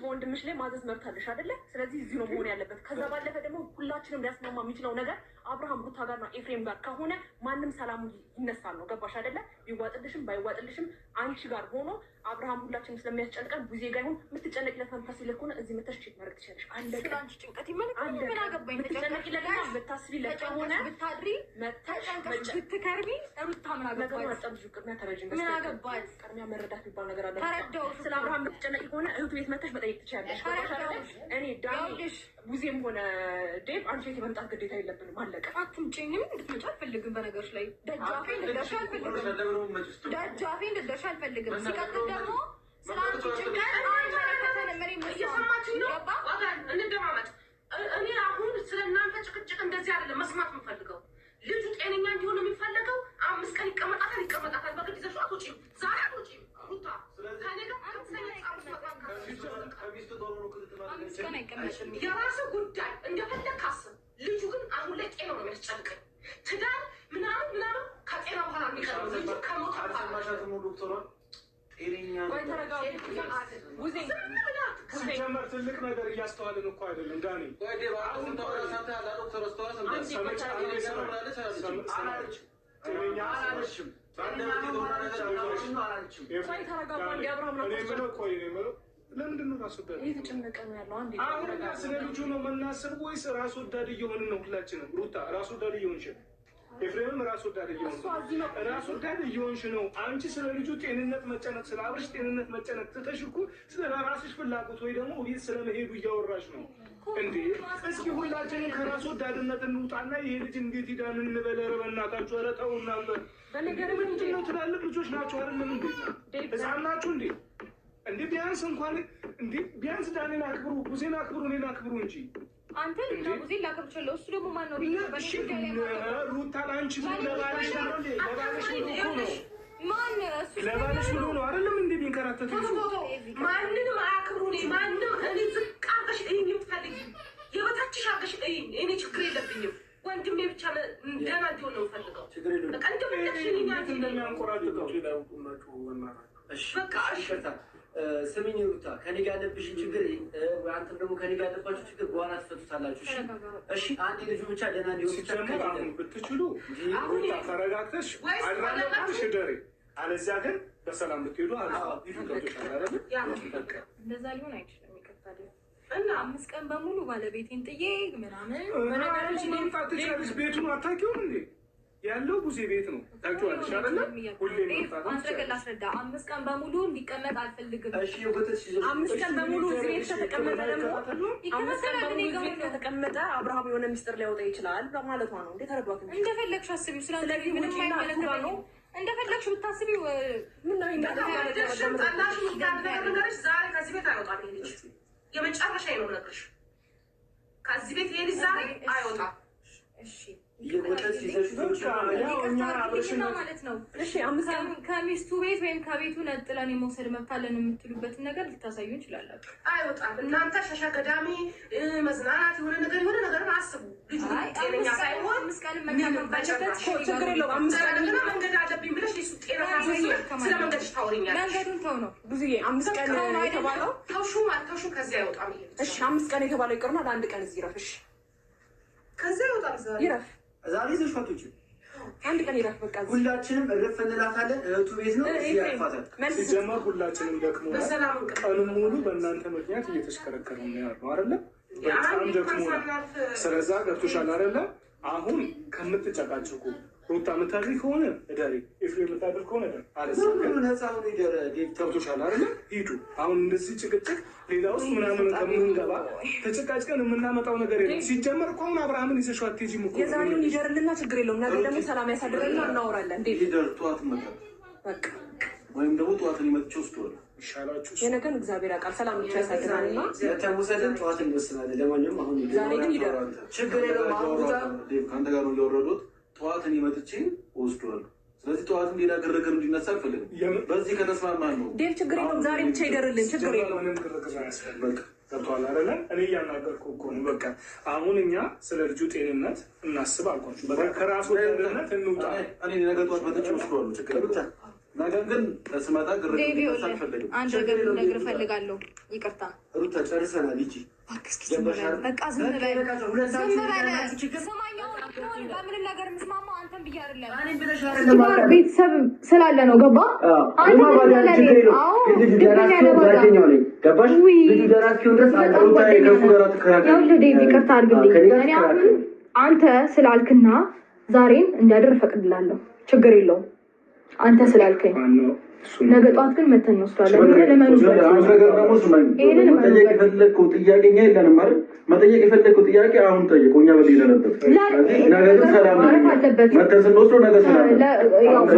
በወንድምሽ ላይ ማዘዝ መብት አለሽ አይደለ? ስለዚህ እዚህ ነው መሆን ያለበት። ከዛ ባለፈ ደግሞ ሁላችንም ሊያስማማ የሚችለው ነገር አብርሃም ሩታ ጋር ነው ኤፍሬም ጋር ከሆነ ማንም ሰላሙ ይነሳል ነው። ገባሽ አይደለ? ቢዋጥልሽም ባይዋጥልሽም አንቺ ጋር ሆኖ አብርሃም ሁላችንም ስለሚያስጨንቀን ቡዜ ጋር ይሁን የምትጨነቂለት ፈንታሲ ለሆነ እዚህ መተሽ ቼክ ማድረግ ትችላለሽ። አለቀ። አንቺ ጭንቀት ይመለከታል። ምን አገባኝ? የምትጨነቂለት ብታስቢለት ከሆነ ብታድሪ መተሽ ብትከርቢ ሩታ ምን አገባኝ? ቅድሚያ ተረጅ ምን አገባኝ? ቅድሚያ መረዳት የሚባል ነገር አለ። ተረዳው። ስለ አብርሃም የምትጨነቂ ከሆነ እህቱ ቤት መተሽ መጠየቅ ትችላለሽ። እኔ ዳኒ ቡዜም ሆነ ዴቭ አንቺ ቤት የመምጣት ግዴታ የለብንም። አለቀ። አትምጪኝም እንድትመጪ አልፈልግም። በነገርሽ ላይ ደጃፌ እንድትደርሺ አልፈልግም። ደጃፌ እንድትደርሺ አልፈልግም። ሲቀጥል ደግሞ ስለ አንቺ ጭንቀት አይመለከተንም። እየሰማችኝ ነው? እንደማመጥ እኔ አሁን ስለ እናንተ ጭቅጭቅ እንደዚህ አይደለም መስማት የምፈልገው። ልጁ ጤነኛ እንዲሆን የሚፈለገው 5 ቀን ይቀመጣታል። በግድ ይዘሽ አትወጪም። ዛሬ አትወጪም ሩታ። የራሱ ጉዳይ እንደፈለግ ካስብ። ልጁ ግን አሁን ላይ ጤናው ነው የሚያስጨንቀኝ። ትዳር ምናምን ከጤና በኋላ የሚቀርብ ልጁ ከሞት ሲጀመር ትልቅ ነገር እያስተዋልን እኮ አይደለም ዳኒ። ለምንድን ነው ራስ ወዳድ እየተጨነቀ ነው ያለው? አሁን ስለ ልጁ ነው የምናስበው ወይስ ራስ ወዳድ እየሆንን ነው? ሁላችንም ሩታ ራስ ወዳድ እየሆንሽ ነው። ኤፍሬምም ራስ ወዳድ እየሆንሽ ነው። አንቺ ስለ ልጁ ጤንነት መጨነቅ፣ ስለ አብርሽ ጤንነት መጨነቅ ትተሽ እኮ ስለ ራስሽ ፍላጎት ወይ ደግሞ ቤት ስለመሄዱ እያወራሽ ነው እንዴ? እስኪ ሁላችንም ከራስ ወዳድነት እንውጣና ይሄ ልጅ እንዴት ሂዳን እንበለ። ኧረ በእናታችሁ ኧረ ተው እናንተ። በነገር ምንድን ነው ትላልቅ ልጆች ናቸው አይደለም እንዴ? ህፃን ናችሁ እንዴ? እንዴ ቢያንስ እንኳን እንዴ ቢያንስ ዳኔን አክብሩ፣ ጉዜን አክብሩ፣ እኔን አክብሩ እንጂ አንተ እና ጉዜን ላከብቻለሁ። እሱ ደግሞ ማን ነው? ሩታ ላንቺ ለባልሽ ነው እንዴ? ለባልሽ ነው ማን እሱ ለባልሽ ነው አይደለም እንዴ? ቢንከራተቱ ማንንም አያክብሩ። ማንንም እኔ ዝቅ አድርገሽ እኔ የምትፈልጊ የበታችሽ አድርገሽ እኔ ችግር የለብኝም። ወንድሜ ብቻ ደህና እንዲሆን ነው የምፈልገው። በቃ እንደምትሽ እንደሚያንቆራጥጠው በቃ እሺ ስሚኝ ሩታ፣ ከኔ ጋር ያለብሽን ችግር አንተም ደግሞ ከኔ ጋር ያለባችሁ ችግር በኋላ ትፈቱታላችሁ። እሺ አንድ ልጁ ብቻ ደህና እንዲሆን ሲጀምር አሁን ብትችሉ ሩታ ተረጋግተሽ አድራለሽ ደሬ፣ አለዚያ ግን በሰላም ብትሄዱ እንደዛ ሊሆን አይችልም። ይከታል እና 5 ቀን በሙሉ ባለቤቴን ጥዬ ምናምን በነገራችን መምጣት ትችላለሽ። ቤቱን አታውቂውም እንዴ? ያለው ቡዜ ቤት ነው ታውቂዋለሽ አይደል? ሁሌ መምጣት ላስረዳ። 5 ቀን በሙሉ እንዲቀመጥ አልፈልግም። እሺ 5 ቀን በሙሉ እዚህ ቤት ከተቀመጠ ደግሞ 5 ቀን በሙሉ እዚህ ቤት ከተቀመጠ አብርሃም የሆነ ሚስጥር ሊያወጣ ይችላል በማለቷ ነው እንዴ? ተረዷት እንጂ እንደፈለግሽ አስቢው። ስለዚህ ምንም አይመለከተኝም። እንደፈለግሽ ብታስቢው ምን ነው ነገርሽ። ዛሬ ከዚህ ቤት አይወጣም ይሄ ልጅ። የመጨረሻ ነው ነገርሽ። ከዚህ ቤት ይሄ ልጅ ዛሬ አይወጣም። እሺ ማለት ነው። ከሚስቱ ቤት ወይም ከቤቱ ነጥለን የመውሰድ መብት አለን የምትሉበትን ነገር ልታሳዩ እንችላላችሁ። አይወጣም። እናንተ ሸሸ ገዳሚ መዝናናት የሆነ ነገር አስቡ። ልጁ ጤነኛ ሳይሆን 5 ቀን መቀመጥ ችግር የለውም። 5 ቀን መንገድ አለብኝ ብለሽ እሱ ጤና ስለ መንገድሽ ታወሪኛለሽ። መንገዱን ተው ነው ብዙዬ 5 ቀን የተባለው ተውሹ ከዚያ አይወጣም። እሺ 5 ቀን የተባለው ይቅርና ለአንድ ቀን እዚህ ይረፍሽ። ከዚያ ይወጣል። ይረፍ ዛሬ ይዘሽ ፈቶች አንድ ቀን ይረፍ። በቃ ሁላችንም እረፍ እንላታለን። እህቱ ቤት ነው ያፋታል። ሲጀመር ሁላችንም ደክሞናል። ቀኑን ሙሉ በእናንተ ምክንያት እየተሽከረከረ ነው ያለው አይደለ? በጣም ደክሞናል። ስለዛ ገብቶሻል አይደለ? አሁን ከምትጨቃጭቁ ሩታ የምታድሪ ከሆነ እደሪ፣ ኤፍሬም የምታድር ከሆነ እደሪ። ነፃውን ይደረ ገብቶሻል አይደለ? ሂዱ። አሁን እንደዚህ ጭቅጭቅ ሌላ ውስጥ ምናምን ከምንገባ ተጨቃጭቀን የምናመጣው ነገር የለም። ሲጀመር እኮ አሁን አብርሃምን ይዘሽው አትሄጂም እኮ። የዛሬውን ይደርልና ችግር የለውም። ነገ ደግሞ ሰላም ያሳድርልና እናወራለን። እንዴ ይደር ጠዋት መጣ በቃ ወይም ደግሞ ጠዋት ሊመጥቹ ወስደዋል። ይሻላችሁ። የነገን እግዚአብሔር ያውቃል። ሰላም ብቻ ያሳድራልና የተወሰደን ጠዋት እንወስናለን። ለማንኛውም አሁን ዛሬ ግን ይደር ችግር የለውም። አሁን ከአንተ ጋር ነው እያወረዱት። ጠዋት እኔ መጥቼ ወስደዋል። ስለዚህ ጠዋትም ሌላ ግርግር እንዲነሳ አልፈልግም። በዚህ ከተስማማን ነው ዴቭ። ችግር የለውም። ዛሬ ብቻ ይደርልን። ችግር የለውም። ምንም ግርግር አያስፈልግም። ገብቶሃል አይደለ? እኔ እያናገርኩ እኮ ነው። በቃ አሁን እኛ ስለ ልጁ ጤንነት እናስብ አልኳችሁ። በቃ ከራሱ ጤንነት እንውጣ። እኔ ነገ ጠዋት መጥቼ ወስደዋለሁ። ችግር ብቻ ነገር ግን ስመጣ ግርግር አልፈልግም። አንድ ነገር ልነግርህ እፈልጋለሁ። ይቅርታ ሩታ ጨርሰናል። ይቺ በቃ ዝም በል ስማኝ። በምንም ነገር የምስማማው አንተን ብዬ አይደለም ቤተሰብ ስላለ ነው። ገባ አንተ ይቅርታ አድርግልኝ። አንተ ስላልክና ዛሬን እንዲያደር እፈቅድላለሁ። ችግር የለውም አንተ ስላልከኝ። ነገ ጠዋት ግን መተን እንወስዳለን። መጠየቅ የፈለግከው ጥያቄ እኛ የለንም ማለት መጠየቅ የፈለግከው ጥያቄ አሁን ጠይቁ። እኛ በሌለንበት ነገ ግን ሰላም አለበት። መተን ስንወስደው ነገ ሰላም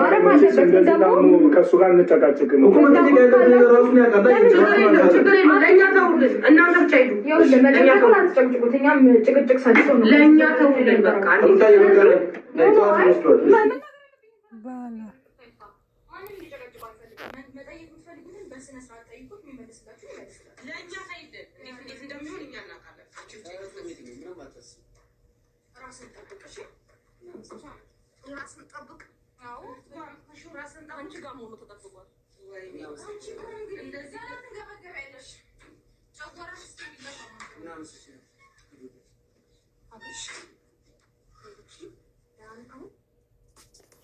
ማረፍ አለበት። ደግሞ ከእሱ ጋር እንጨቃጭቅም እኮ መጠየቅ ያለበት ነገር ራሱን ያውቃል። እናንተ ብቻ ሂዱ። አትጨቅጭቁት። እኛም ጭቅጭቅ ሰልሰው ነው ለእኛ ተውልን በቃ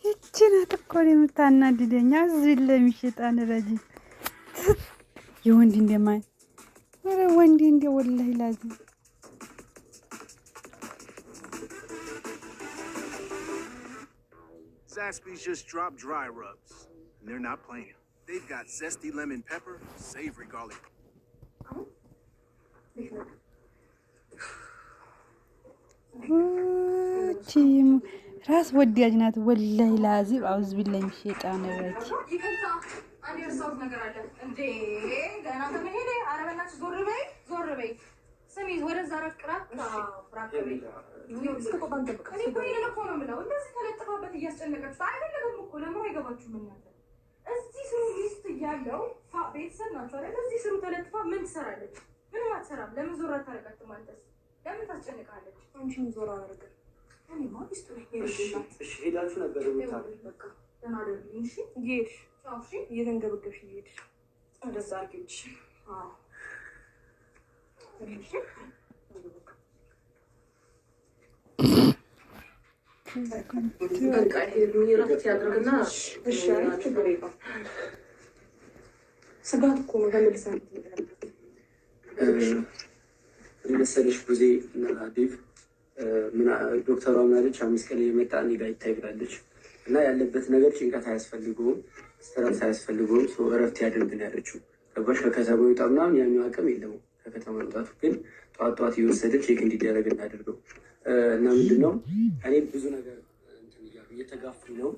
ይቺ ናት እኮ የምታናድደኝ። እዚህ ለሚሸጣን ረጂ የወንድ እንደማይ ወረ ወንድ እንደ ወላሂ ላዚም Zaxby's just dropped dry rubs, and they're not playing. They've got zesty lemon pepper, savory garlic. ራስ ወዳጅ ናት ወላሂ ላዚም። አውዝ ቢላሂ ሚሸጣን ረጂ አንድ የረሳሁት ነገር አለ እንዴ! ገና ከመሄዴ ኧረ በእናትሽ ዞር በይ። ስሚ ወደዛ ረቅራት እኔ እኮ ይሄንን እኮ ነው የምለው። እንደዚህ ተለጥፋበት እያስጨነቀችው አይደለም እኮ ለምን አይገባችሁም እናንተ? እዚህ ስሩ ሚስት እያለው ቤተሰብ ናቸው አይደል? እዚህ ስሩ ተለጥፋ ምን ትሰራለች? ምንም አትሰራም። ለምን ዞር አታረጋትም? አንተስ ለምን ታስጨንቃለች? አንቺም ዞር አረጋት። እኔማ ሚስቱ እሺ ሄዳችሁ ነበር በቃ ደህና ደርልኝ። እሺ እየሄድሽ እሺ እየተንገበገብሽ እየሄድሽ እንደዛ አድርጊልሽ። አዎ እሺ ስጋት እኮ ነው ተመልሰን መሰለሽ ጊዜ እና ዴቭ ዶክተሯ ምናለች 5 ቀን የመጣ እኔ ጋር ይታይ ብላለች። እና ያለበት ነገር ጭንቀት አያስፈልገውም፣ ስትረስ አያስፈልገውም፣ ሰው እረፍት ያድርግ ነው ያለችው። ገባሽ? ከከተማ ይወጣ ምናምን ያኛው አቅም የለውም ከከተማ መውጣቱ። ግን ጠዋት እየወሰደች ቼክ እንዲደረግ እናደርገው እና ምንድነው እኔ ብዙ ነገር እየተጋፉ ነው።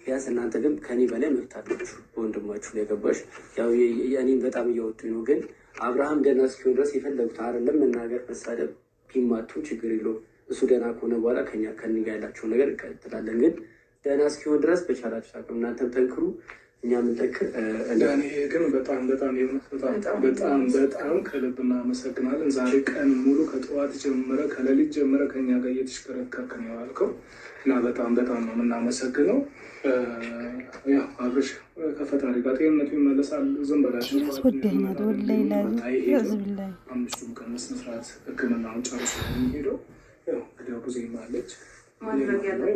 ቢያንስ እናንተ ግን ከኔ በላይ መብት አላችሁ በወንድማችሁ ላይ። ገባሽ? ያው እኔን በጣም እያወጡኝ ነው። ግን አብርሃም ደህና እስኪሆን ድረስ የፈለጉት አይደለም መናገር፣ መሳደብ ቢማቱ ችግር የለውም። እሱ ደህና ከሆነ በኋላ ከኔ ጋር ያላቸውን ነገር እንቀጥላለን። ግን ደህና እስኪሆን ድረስ በቻላችሁ አቅም እናንተም ጠንክሩ፣ እኛ ምንጠክር። ግን በጣም ከልብ እናመሰግናለን። ዛሬ ቀን ሙሉ ከጠዋት ጀምረ ከሌሊት ጀምረ ከኛ ጋር እየተሽከረከርክ ነው ያልከው እና በጣም ነው የምናመሰግነው። አብርሽ ከፈጣሪ ጋር ጤንነቱ ይመለሳል። ዝም በላቸው። አምስቱም ቀን መስራት ሕክምናውን ጨርሶ የሚሄደው እንግዲያው ብዙ ይማለች ማድረግ ያለው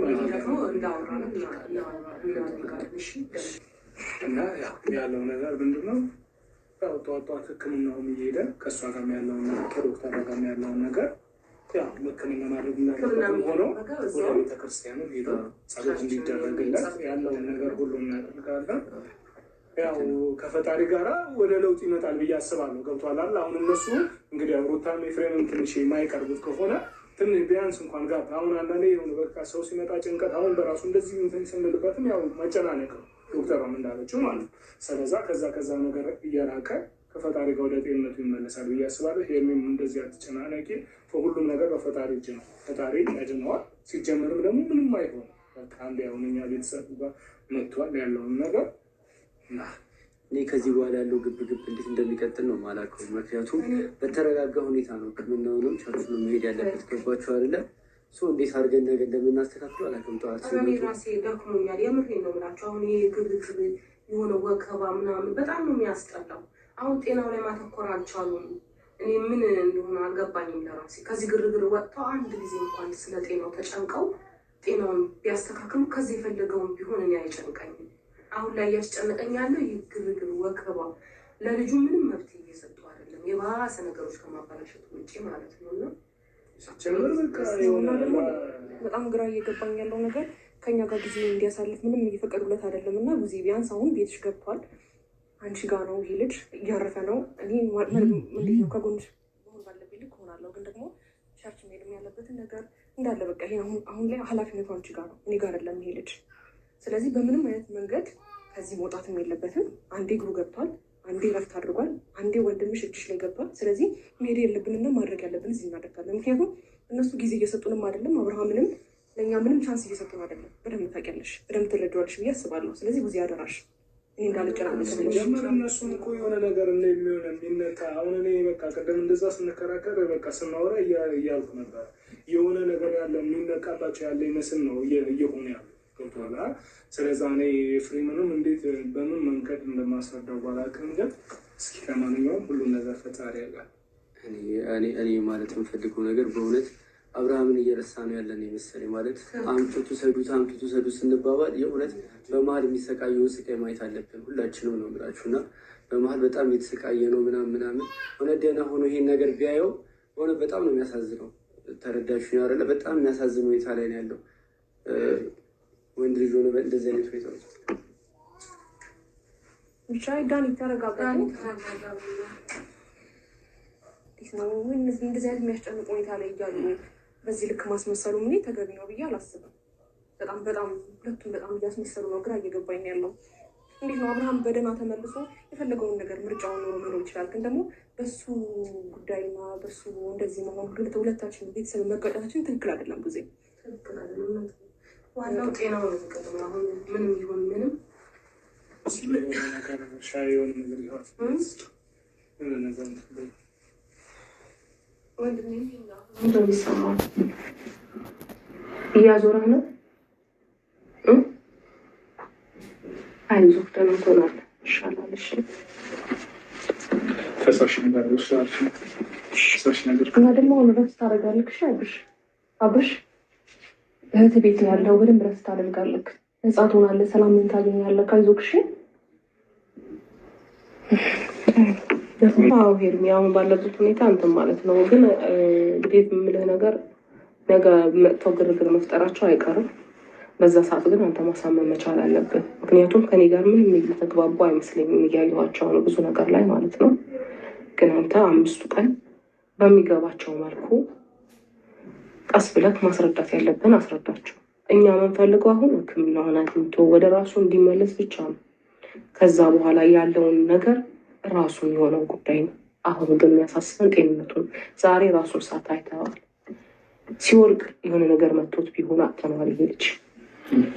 እና ያለው ነገር ምንድን ነው? ያው ጠዋት ሕክምናውም እየሄደ ከእሷ ጋር ያለውን ነገር ከዶክተር ጋር ያለውን ነገር ያው ሕክምና ማድረግ እንዳለበት ሆኖ ወደ ቤተክርስቲያኑ ሄዶ ጸሎት እንዲደረግለት ያለውን ነገር ሁሉ እናደርጋለን። ያው ከፈጣሪ ጋራ ወደ ለውጥ ይመጣል ብዬ አስባለሁ። ገብቷል። አሁን እነሱ እንግዲህ ሩታም ኤፍሬምም ትንሽ የማይቀርቡት ከሆነ ትንሽ ቢያንስ እንኳን ጋር አሁን አንዳንዴ የሆነ በቃ ሰው ሲመጣ ጭንቀት አሁን በራሱ እንደዚህ እንትን ስንልበትም ያው መጨናነቅ ነው ዶክተሯም እንዳለችው ማለት ነው። ስለዛ ከዛ ነገር እየራቀ ከፈጣሪ ጋር ወደ ጤንነቱ ይመለሳል ብዬ አስባለሁ። ይህንም እንደዚህ አትጨናነቂ፣ ሁሉም ነገር በፈጣሪ እጅ ነው። ፈጣሪ ያድነዋል። ሲጀመርም ደግሞ ምንም አይሆንም። በቃ አንድ ያሁን እኛ ቤተሰብ ጋር መጥቷል ያለውን ነገር እኔ ከዚህ በኋላ ያለው ግብግብ እንዴት እንደሚቀጥል ነው የማላውቀው። ምክንያቱም በተረጋጋ ሁኔታ ነው ሕክምናውንም ጨርሶ መሄድ ያለበት። ገባችሁ አይደለ? እንዴት አድርገን ነገር እንደምናስተካክለው አላውቅም። ጠዋት ራሴ ደክሞኛል። የምሬን ነው የምላቸው። አሁን ይሄ ግብግብ የሆነ ወከባ ምናምን በጣም ነው የሚያስጠላው። አሁን ጤናው ላይ ማተኮር አልቻሉም። እኔ ምን እንደሆነ አልገባኝም ለራሴ። ከዚህ ግርግር ወጥተው አንድ ጊዜ እንኳን ስለ ጤናው ተጨንቀው ጤናውን ቢያስተካክሉ ከዚህ የፈለገውን ቢሆን እኔ አይጨንቀኝም። አሁን ላይ እያስጨነቀኝ ያለው ይህ ግርግር ወከባ፣ ለልጁ ምንም መብት እየሰጡ አይደለም፣ የባሰ ነገሮች ከማበላሸት ውጭ ማለት ነው። እና ደግሞ በጣም ግራ እየገባኝ ያለው ነገር ከኛ ጋር ጊዜ እንዲያሳልፍ ምንም እየፈቀዱለት አይደለም። እና ጊዜ ቢያንስ አሁን ቤትሽ ገብቷል፣ አንቺ ጋር ነው ይሄ ልጅ እያረፈ ነው። እኔ እንዴት ነው ከጎንሽ መሆን ባለብኝ ልክ ሆናለሁ፣ ግን ደግሞ ቸርች መሄድም ያለበትን ነገር እንዳለ በቃ ይሄ አሁን ላይ ኃላፊነቱ አንቺ ጋር ነው፣ እኔ ጋር አይደለም ይሄ ልጅ። ስለዚህ በምንም አይነት መንገድ ከዚህ መውጣትም የለበትም። አንዴ እግሩ ገብቷል፣ አንዴ ረፍት አድርጓል፣ አንዴ ወንድምሽ እጅሽ ላይ ገብቷል። ስለዚህ መሄድ የለብንና ማድረግ ያለብን እዚህ እናደርጋለን። ምክንያቱም እነሱ ጊዜ እየሰጡንም አይደለም፣ አብርሃምንም ለእኛ ምንም ቻንስ እየሰጡን አይደለም። በደንብ ታውቂያለሽ፣ በደንብ ትረዳዋለሽ ብዬ አስባለሁ። ስለዚህ ጊዜ አደራሽ እኔ እንዳልጨናነስጀምር እነሱም እኮ የሆነ ነገር የሚሆነ የሚነካ አሁን እኔ በቃ ቅድም እንደዛ ስንከራከር በቃ ስናወራ እያልኩ ነበር የሆነ ነገር ያለው የሚነቃባቸው ያለ ይመስል ነው እየሆነ ያለ ገብቶሃል። ስለዛ እኔ ኤፍሬምንም እንዴት በምን መንገድ እንደማስረዳው ባላውቅም ግን እስኪ ከማንኛውም ሁሉም ነገር ፈጣሪ ያውቃል። እኔ ማለት የምፈልገው ነገር በእውነት አብርሃምን እየረሳ ነው ያለን የመሰለኝ። ማለት አምጥቱ ሰዱት ስንባባል የእውነት በመሀል የሚሰቃየውን ስቃይ ማየት አለብን ሁላችንም ነው የምላችሁ። እና በመሀል በጣም የተሰቃየ ነው ምናምን እውነት ደህና ሆኖ ይሄን ነገር ቢያየው በእውነት በጣም ነው የሚያሳዝነው። ተረዳችሁ ያለ በጣም የሚያሳዝን ሁኔታ ላይ ነው ያለው ወንድ ልጅ ሆነ እንደዚህ አይነት ሁኔታ ነው። ብቻ ዳኒ ተረጋጋ። እንደዚህ አይነት የሚያስጨንቅ ሁኔታ ላይ እያሉ በዚህ ልክ ማስመሰሉ ምን ተገቢ ነው ብዬ አላስብም። በጣም ሁለቱም በጣም እያስመሰሉ ነው። ግራ እየገባኝ ያለው እንዴት ነው አብርሃም በደህና ተመልሶ የፈለገውን ነገር ምርጫውን ኖሮ መኖር ይችላል። ግን ደግሞ በሱ ጉዳይና በሱ እንደዚህ መሆን ሁለታችን ቤተሰብ መጋጨታችን ትክክል አይደለም። ጊዜ ትክክል አይደለም። ዋናው ጤናው ነው። አሁን ምንም ይሁን ምንም ሻይውን ነገር ይሆን ነገር እንደሚሰማው እያዞረህ ነው። አይዞህ ደህና ትሆናለህ፣ ይሻላል። እሺ ፈሳሽ ነገር እና ደግሞ አሁን እረፍት ታደርጋለህ። እሺ አብርሽ እህት ቤት ያለው በደንብ እረፍት ታደርጋለህ፣ ነፃ ትሆናለህ፣ ሰላምን ታገኛለህ። አይዞህ እሺ። አዎ ሄርሚ አሁን ባለበት ሁኔታ እንትን ማለት ነው። ግን እንግዲህ የምልህ ነገር ነገ መጥተው ግርግር መፍጠራቸው አይቀርም። በዛ ሰዓት ግን አንተ ማሳመን መቻል አለብህ። ምክንያቱም ከኔ ጋር ምንም እየተግባቡ አይመስለኝም፣ እያየኋቸው ነው ብዙ ነገር ላይ ማለት ነው። ግን አንተ 5 ቀን በሚገባቸው መልኩ ቀስ ብለህ ማስረዳት ያለብን አስረዳቸው። እኛ የምንፈልገው አሁን ሕክምናውን አግኝቶ ወደ ራሱ እንዲመለስ ብቻ ነው። ከዛ በኋላ ያለውን ነገር ራሱን የሆነው ጉዳይ ነው። አሁን ግን የሚያሳስበን ጤንነቱን። ዛሬ ራሱን ሳት አይተዋል። ሲወልቅ የሆነ ነገር መቶት ቢሆን አጥተነዋል። ይሄ ልጅ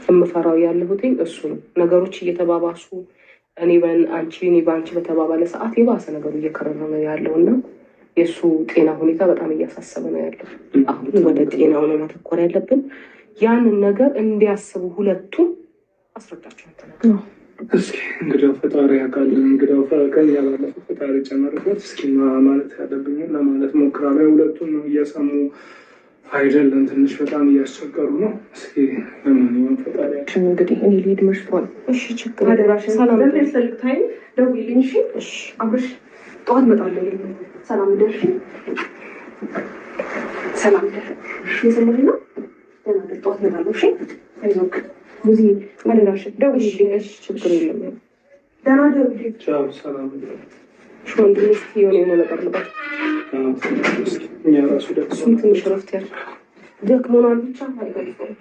የምፈራው ያለሁት እሱ ነው። ነገሮች እየተባባሱ እኔ በአንቺ በተባባለ ሰዓት የባሰ ነገሩ እየከረረ ነው ያለው እና የእሱ ጤና ሁኔታ በጣም እያሳሰበ ነው ያለው። አሁን ወደ ጤናው ነው ማተኮር ያለብን። ያንን ነገር እንዲያስቡ ሁለቱም አስረዳቸው ተነግረው እስኪ እንግዲያው ፈጣሪ ያውቃል። እንግዲያው ፈቀን ያላለፈ ፈጣሪ ጨመረበት። እስኪ ማለት ያለብኝ ለማለት ሞክራለሁ። ሁለቱም ነው እየሰሙ አይደለም፣ ትንሽ በጣም እያስቸገሩ ነው። እስኪ ለማንኛውም ፈጣሪ ያውቃል። እንግዲህ እኔ ልሄድ መሽቷል። እሺ ችግር አደራሽን ሰላም ደርሰልታይ ደውይልኝ። እሺ አብርሽ ጠዋት እመጣለሁ። ሰላም ደርሽ። ሰላም ደር የሰማኝ ነው። ጠዋት እመጣለሁ። እሺ አይዞህ ብዙ አደራሽን ደውይልኝ። እሺ ችግር የለም። ደህና ደውይልኝ። ቻው ሰላም ወንድምሽ የሆነ ነገር ልባት እኛ ራሱ ደክሞናል። ትንሽ ረፍት ያል ደክሞናል ብቻ አይገልጽም።